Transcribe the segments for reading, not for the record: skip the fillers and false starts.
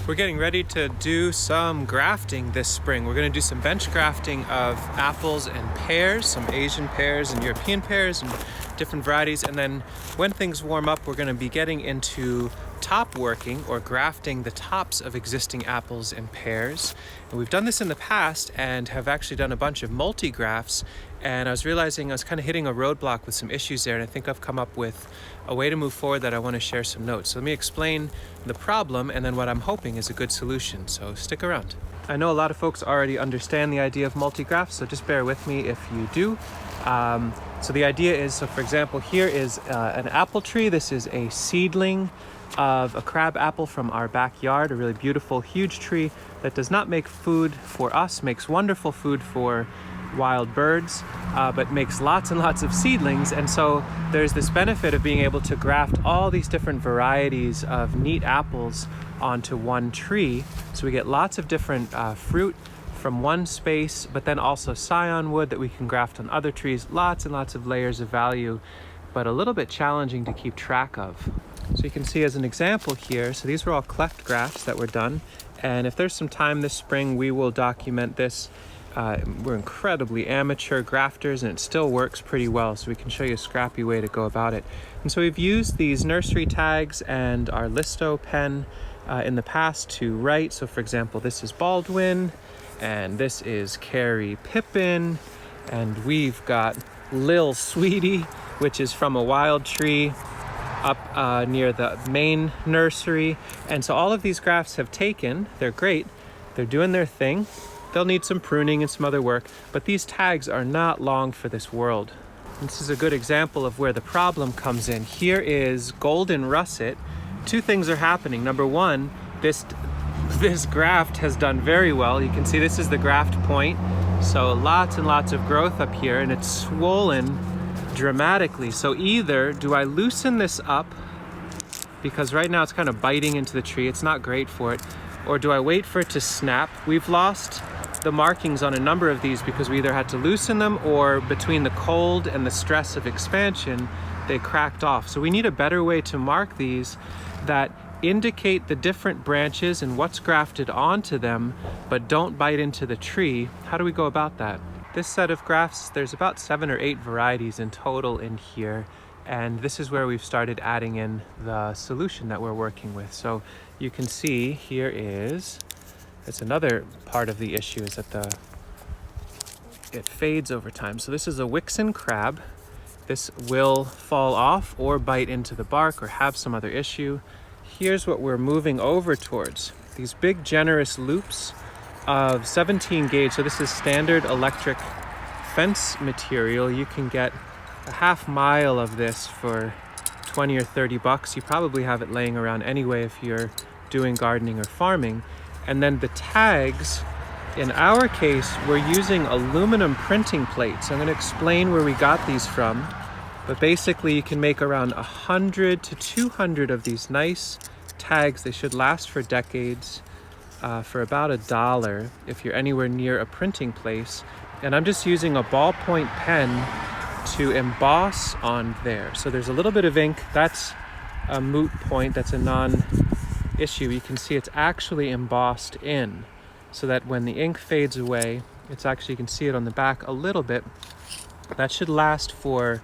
We're getting ready to do some grafting this spring. We're going to do some bench grafting of apples and pears, some Asian pears and European pears and different varieties. And then when things warm up, we're going to be getting into top working or grafting the tops of existing apples and pears. And we've done this in the past and have actually done a bunch of multi-grafts. And I was realizing I was kind of hitting a roadblock with some issues there. And I think I've come up with a way to move forward that I want to share some notes. So let me explain the problem and then what I'm hoping is a good solution. So stick around. I know a lot of folks already understand the idea of multi-grafts, so just bear with me if you do. So the idea is, so for example, here is an apple tree. This is a seedling of a crab apple from our backyard, a really beautiful, huge tree that does not make food for us, makes wonderful food for wild birds, but makes lots and lots of seedlings. And so there's this benefit of being able to graft all these different varieties of neat apples onto one tree. So we get lots of different fruit from one space, but then also scion wood that we can graft on other trees. Lots and lots of layers of value, but a little bit challenging to keep track of. So you can see as an example here, so these were all cleft grafts that were done. And if there's some time this spring, we will document this. We're incredibly amateur grafters and it still works pretty well, so we can show you a scrappy way to go about it. And so we've used these nursery tags and our Listo pen in the past to write. So for example, this is Baldwin and this is Carrie Pippin, and we've got Lil Sweetie, which is from a wild tree up near the main nursery. And so all of these grafts have taken, they're great, they're doing their thing. They'll need some pruning and some other work, but these tags are not long for this world. This is a good example of where the problem comes in. Here is golden russet. Two things are happening. Number one, this graft has done very well. You can see this is the graft point. So lots and lots of growth up here, and it's swollen dramatically. So either do I loosen this up, because right now it's kind of biting into the tree, it's not great for it, or do I wait for it to snap? We've lost the markings on a number of these because we either had to loosen them or between the cold and the stress of expansion, they cracked off. So we need a better way to mark these that indicate the different branches and what's grafted onto them, but don't bite into the tree. How do we go about that? This set of grafts, there's about 7 or 8 varieties in total in here. And this is where we've started adding in the solution that we're working with. So you can see here is, it's another part of the issue is that it fades over time. So this is a Wixen crab. This will fall off or bite into the bark or have some other issue. Here's what we're moving over towards. These big generous loops of 17 gauge. So this is standard electric fence material. You can get a half mile of this for 20 or 30 bucks. You probably have it laying around anyway if you're doing gardening or farming. And then the tags, in our case, we're using aluminum printing plates. I'm going to explain where we got these from, but basically you can make around 100 to 200 of these nice tags. They should last for decades for about $1 if you're anywhere near a printing place. And I'm just using a ballpoint pen to emboss on there. So there's a little bit of ink. That's a moot point. That's a non-issue. You can see it's actually embossed in so that when the ink fades away, it's actually, you can see it on the back a little bit. That should last for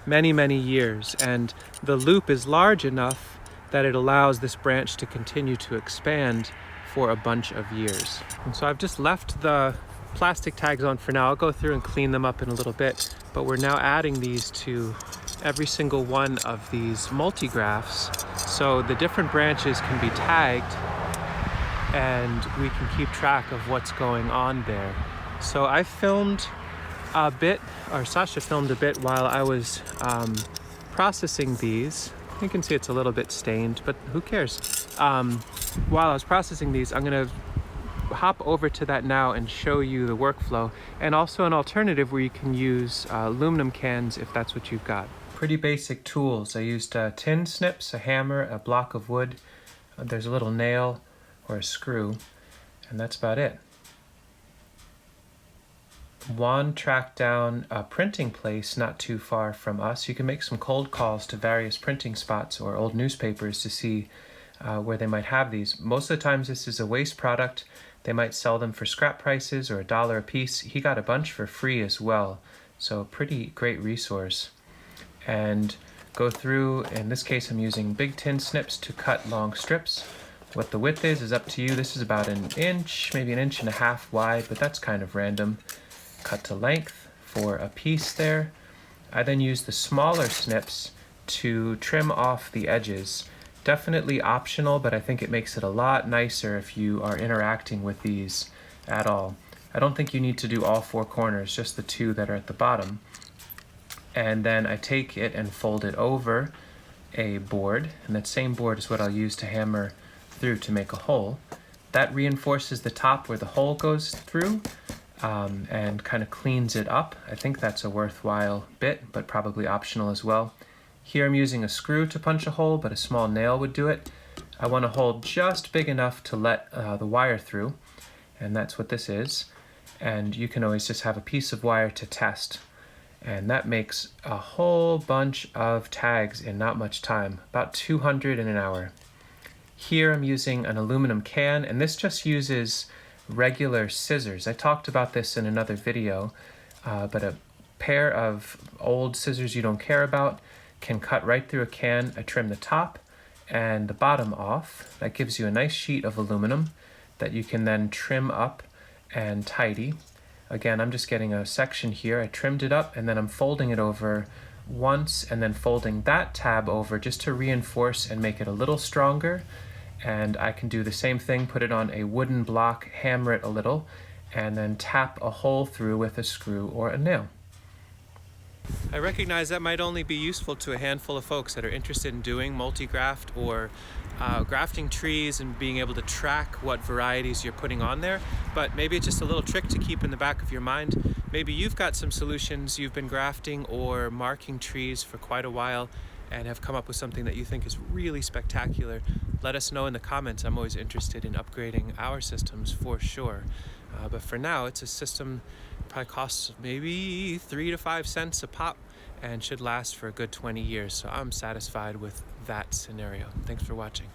many, many years. And the loop is large enough that it allows this branch to continue to expand for a bunch of years. And so I've just left the plastic tags on for now. I'll go through and clean them up in a little bit, but we're now adding these to every single one of these multi-grafts, so the different branches can be tagged and we can keep track of what's going on there. So I filmed a bit, or Sasha filmed a bit while I was processing these. You can see it's a little bit stained, but who cares? While I was processing these, I'm gonna hop over to that now and show you the workflow, and also an alternative where you can use aluminum cans if that's what you've got. Pretty basic tools. I used tin snips, a hammer, a block of wood. There's a little nail or a screw, and that's about it. Juan tracked down a printing place not too far from us. You can make some cold calls to various printing spots or old newspapers to see where they might have these. Most of the times this is a waste product. They might sell them for scrap prices or $1 a piece. He got a bunch for free as well, so pretty great resource. And go through, in this case I'm using big tin snips to cut long strips. What the width is up to you. This is about an inch, maybe an inch and a half wide, but that's kind of random. Cut to length for a piece there. I then use the smaller snips to trim off the edges. Definitely optional, but I think it makes it a lot nicer if you are interacting with these at all. I don't think you need to do all 4 corners, just the 2 that are at the bottom. And then I take it and fold it over a board, and that same board is what I'll use to hammer through to make a hole. That reinforces the top where the hole goes through, and kind of cleans it up. I think that's a worthwhile bit, but probably optional as well. Here I'm using a screw to punch a hole, but a small nail would do it. I want a hole just big enough to let the wire through, and that's what this is. And you can always just have a piece of wire to test. And that makes a whole bunch of tags in not much time, about 200 in an hour. Here I'm using an aluminum can, and this just uses regular scissors. I talked about this in another video, but a pair of old scissors you don't care about can cut right through a can. I trim the top and the bottom off. That gives you a nice sheet of aluminum that you can then trim up and tidy. Again, I'm just getting a section here. I trimmed it up and then I'm folding it over once and then folding that tab over just to reinforce and make it a little stronger. And I can do the same thing, put it on a wooden block, hammer it a little, and then tap a hole through with a screw or a nail. I recognize that might only be useful to a handful of folks that are interested in doing multi-graft or grafting trees and being able to track what varieties you're putting on there, but maybe it's just a little trick to keep in the back of your mind. Maybe you've got some solutions, you've been grafting or marking trees for quite a while and have come up with something that you think is really spectacular. Let us know in the comments. I'm always interested in upgrading our systems for sure. But for now, it's a system that probably costs maybe 3 to 5 cents a pop and should last for a good 20 years. So I'm satisfied with that scenario. Thanks for watching.